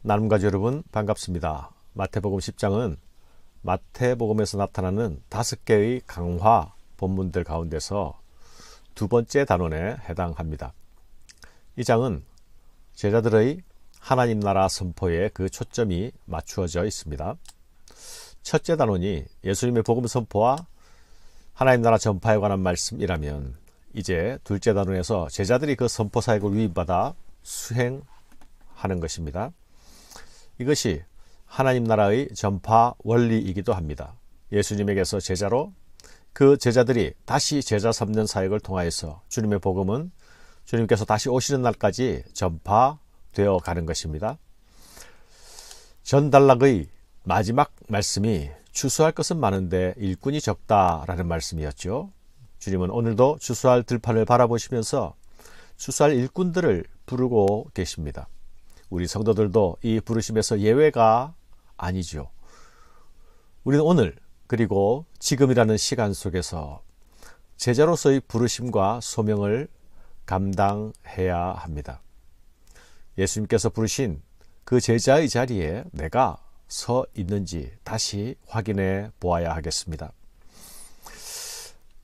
나눔가족 여러분 반갑습니다. 마태복음 10장은 마태복음에서 나타나는 5개의 강화 본문들 가운데서 두 번째 단원에 해당합니다. 이 장은 제자들의 하나님 나라 선포에 그 초점이 맞추어져 있습니다. 첫째 단원이 예수님의 복음 선포와 하나님 나라 전파에 관한 말씀이라면, 이제 둘째 단원에서 제자들이 그 선포 사역을 위임받아 수행하는 것입니다. 이것이 하나님 나라의 전파 원리이기도 합니다. 예수님에게서 제자로, 그 제자들이 다시 제자 삼는 사역을 통하여서 주님의 복음은 주님께서 다시 오시는 날까지 전파되어 가는 것입니다. 전단락의 마지막 말씀이 추수할 것은 많은데 일꾼이 적다라는 말씀이었죠. 주님은 오늘도 추수할 들판을 바라보시면서 추수할 일꾼들을 부르고 계십니다. 우리 성도들도 이 부르심에서 예외가 아니죠. 우리는 오늘 그리고 지금이라는 시간 속에서 제자로서의 부르심과 소명을 감당해야 합니다. 예수님께서 부르신 그 제자의 자리에 내가 서 있는지 다시 확인해 보아야 하겠습니다.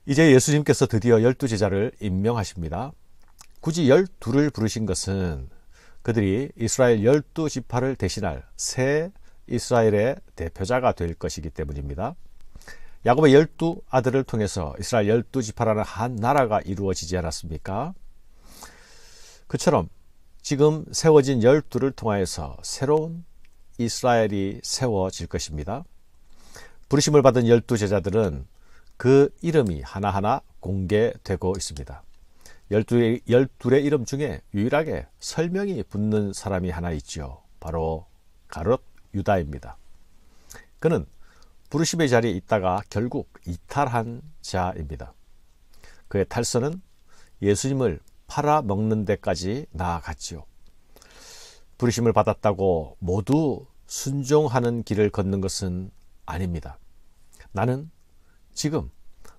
이제 예수님께서 드디어 12제자를 임명하십니다. 굳이 12를 부르신 것은 그들이 이스라엘 12지파를 대신할 새 이스라엘의 대표자가 될 것이기 때문입니다. 야곱의 12아들을 통해서 이스라엘 12지파라는 한 나라가 이루어지지 않았습니까? 그처럼 지금 세워진 12를 통하여서 새로운 이스라엘이 세워질 것입니다. 부르심을 받은 12제자들은 그 이름이 하나하나 공개되고 있습니다. 12의 이름 중에 유일하게 설명이 붙는 사람이 하나 있죠. 바로 가롯 유다입니다. 그는 부르심의 자리에 있다가 결국 이탈한 자입니다. 그의 탈선은 예수님을 팔아먹는 데까지 나아갔지요. 부르심을 받았다고 모두 순종하는 길을 걷는 것은 아닙니다. 나는 지금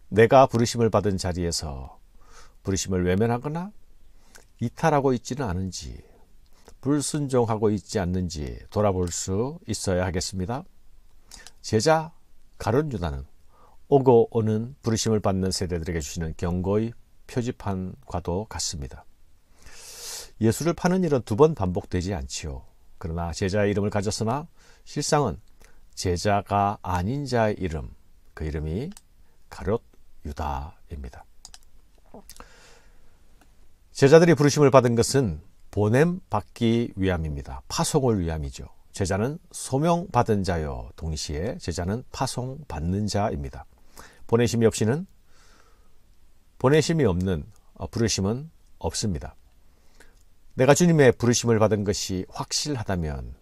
내가 부르심을 받은 자리에서 부르심을 외면하거나 이탈하고 있지는 않은지, 불순종하고 있지 않는지 돌아볼 수 있어야 하겠습니다. 제자 가룟 유다는 오고 오는 부르심을 받는 세대들에게 주시는 경고의 표지판과도 같습니다. 예수를 파는 일은 두 번 반복되지 않지요. 그러나 제자의 이름을 가졌으나 실상은 제자가 아닌 자의 이름, 그 이름이 가룟 유다입니다. 제자들이 부르심을 받은 것은 보냄받기 위함입니다. 파송을 위함이죠. 제자는 소명받은 자요, 동시에 제자는 파송받는 자입니다. 보내심이 없는 부르심은 없습니다. 내가 주님의 부르심을 받은 것이 확실하다면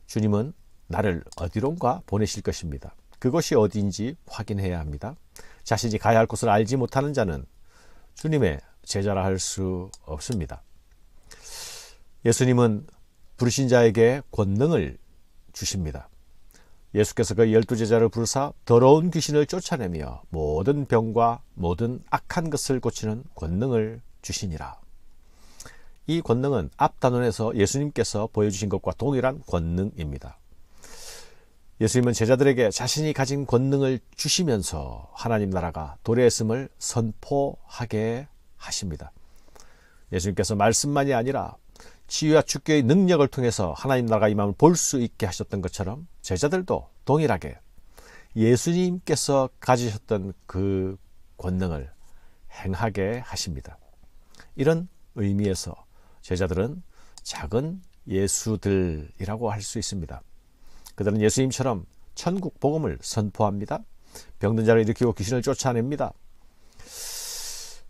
주님은 나를 어디론가 보내실 것입니다. 그것이 어디인지 확인해야 합니다. 자신이 가야 할 곳을 알지 못하는 자는 주님의 제자라 할 수 없습니다. 예수님은 부르신 자에게 권능을 주십니다. 예수께서 그 12제자를 부르사 더러운 귀신을 쫓아내며 모든 병과 모든 악한 것을 고치는 권능을 주시니라. 이 권능은 앞 단원에서 예수님께서 보여주신 것과 동일한 권능입니다. 예수님은 제자들에게 자신이 가진 권능을 주시면서 하나님 나라가 도래했음을 선포하게 하십니다. 예수님께서 말씀만이 아니라 치유와 축교의 능력을 통해서 하나님 나라가 임함을 볼 수 있게 하셨던 것처럼 제자들도 동일하게 예수님께서 가지셨던 그 권능을 행하게 하십니다. 이런 의미에서 제자들은 작은 예수들이라고 할 수 있습니다. 그들은 예수님처럼 천국 복음을 선포합니다. 병든 자를 일으키고 귀신을 쫓아냅니다.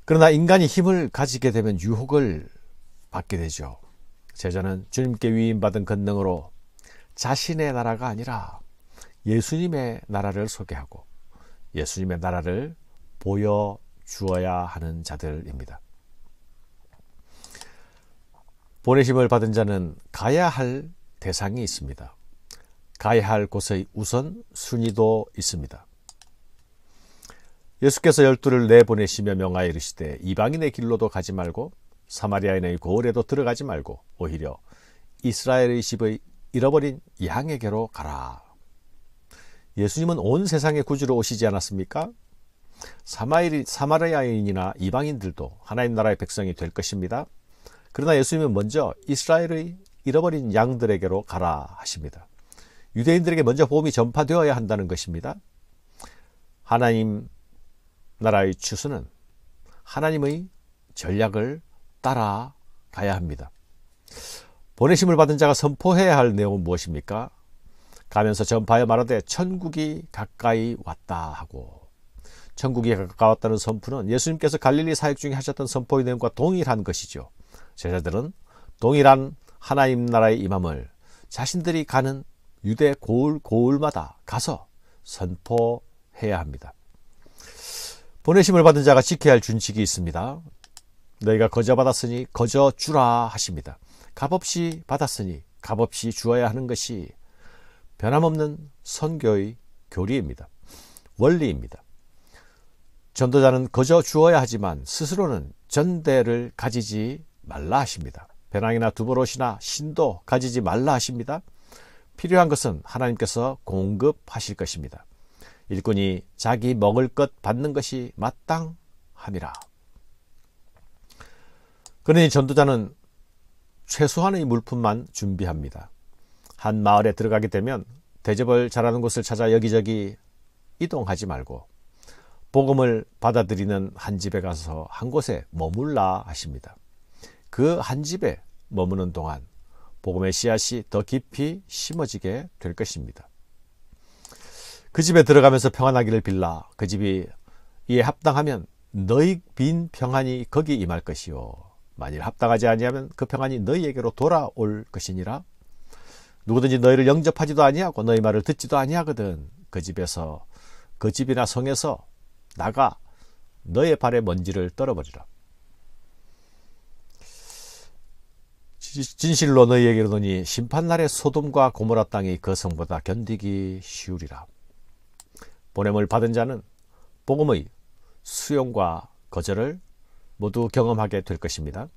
그러나 인간이 힘을 가지게 되면 유혹을 받게 되죠. 제자는 주님께 위임받은 권능으로 자신의 나라가 아니라 예수님의 나라를 소개하고 예수님의 나라를 보여주어야 하는 자들입니다. 보내심을 받은 자는 가야 할 대상이 있습니다. 가야 할 곳의 우선 순위도 있습니다. 예수께서 12를 내보내시며 명하여 이르시되 이방인의 길로도 가지 말고 사마리아인의 고을에도 들어가지 말고 오히려 이스라엘의 집의 잃어버린 양에게로 가라. 예수님은 온 세상의 구주로 오시지 않았습니까? 사마리아인이나 이방인들도 하나님 나라의 백성이 될 것입니다. 그러나 예수님은 먼저 이스라엘의 잃어버린 양들에게로 가라 하십니다. 유대인들에게 먼저 복음이 전파되어야 한다는 것입니다. 하나님 나라의 추수는 하나님의 전략을 따라가야 합니다. 보내심을 받은 자가 선포해야 할 내용은 무엇입니까? 가면서 전파하여 말하되 천국이 가까이 왔다 하고, 천국이 가까웠다는 선포는 예수님께서 갈릴리 사역 중에 하셨던 선포의 내용과 동일한 것이죠. 제자들은 동일한 하나님 나라의 임함을 자신들이 가는 유대 고을마다 가서 선포해야 합니다. 보내심을 받은 자가 지켜야 할 준칙이 있습니다. 너희가 거저 받았으니 거저 주라 하십니다. 값없이 받았으니 값없이 주어야 하는 것이 변함없는 선교의 교리입니다. 원리입니다. 전도자는 거저 주어야 하지만 스스로는 전대를 가지지 말라 하십니다. 배낭이나 두보롯이나 신도 가지지 말라 하십니다. 필요한 것은 하나님께서 공급하실 것입니다. 일꾼이 자기 먹을 것 받는 것이 마땅함이라. 그러니 전도자는 최소한의 물품만 준비합니다. 한 마을에 들어가게 되면 대접을 잘하는 곳을 찾아 여기저기 이동하지 말고 복음을 받아들이는 한 집에 가서 한 곳에 머물라 하십니다. 그 한 집에 머무는 동안 복음의 씨앗이 더 깊이 심어지게 될 것입니다. 그 집에 들어가면서 평안하기를 빌라. 그 집이 이에 합당하면 너희 빈 평안이 거기 임할 것이요, 만일 합당하지 아니하면 그 평안이 너희에게로 돌아올 것이니라. 누구든지 너희를 영접하지도 아니하고 너희 말을 듣지도 아니하거든 그 집에서, 그 집이나 성에서 나가 너의 발에 먼지를 떨어버리라. 진실로 너희에게 이르노니 심판날에 소돔과 고모라 땅이 그 성보다 견디기 쉬우리라. 보냄을 받은 자는 복음의 수용과 거절을 모두 경험하게 될 것입니다.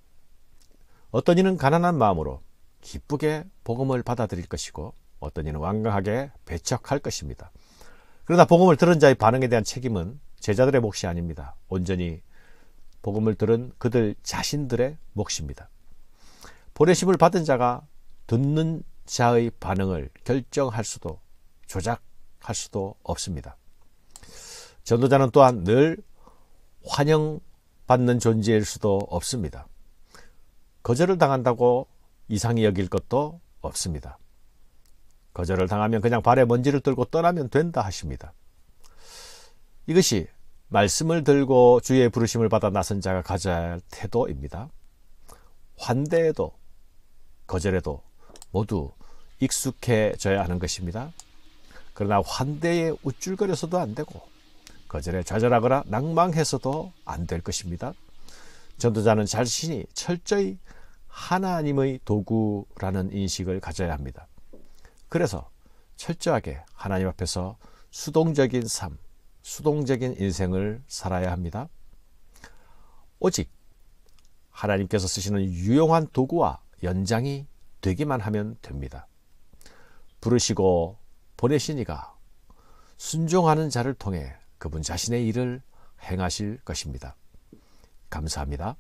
어떤 이는 가난한 마음으로 기쁘게 복음을 받아들일 것이고 어떤 이는 완강하게 배척할 것입니다. 그러나 복음을 들은 자의 반응에 대한 책임은 제자들의 몫이 아닙니다. 온전히 복음을 들은 그들 자신들의 몫입니다. 보내심을 받은 자가 듣는 자의 반응을 결정할 수도 조작할 수도 없습니다. 전도자는 또한 늘 환영받는 존재일 수도 없습니다. 거절을 당한다고 이상히 여길 것도 없습니다. 거절을 당하면 그냥 발에 먼지를 떨고 떠나면 된다 하십니다. 이것이 말씀을 들고 주의 부르심을 받아 나선 자가 가져야 할 태도입니다. 환대에도 거절에도 모두 익숙해져야 하는 것입니다. 그러나 환대에 우쭐거려서도 안 되고 거절에 좌절하거나 낭망해서도 안 될 것입니다. 전도자는 자신이 철저히 하나님의 도구라는 인식을 가져야 합니다. 그래서 철저하게 하나님 앞에서 수동적인 삶, 수동적인 인생을 살아야 합니다. 오직 하나님께서 쓰시는 유용한 도구와 연장이 되기만 하면 됩니다. 부르시고 보내시니가 순종하는 자를 통해 그분 자신의 일을 행하실 것입니다. 감사합니다.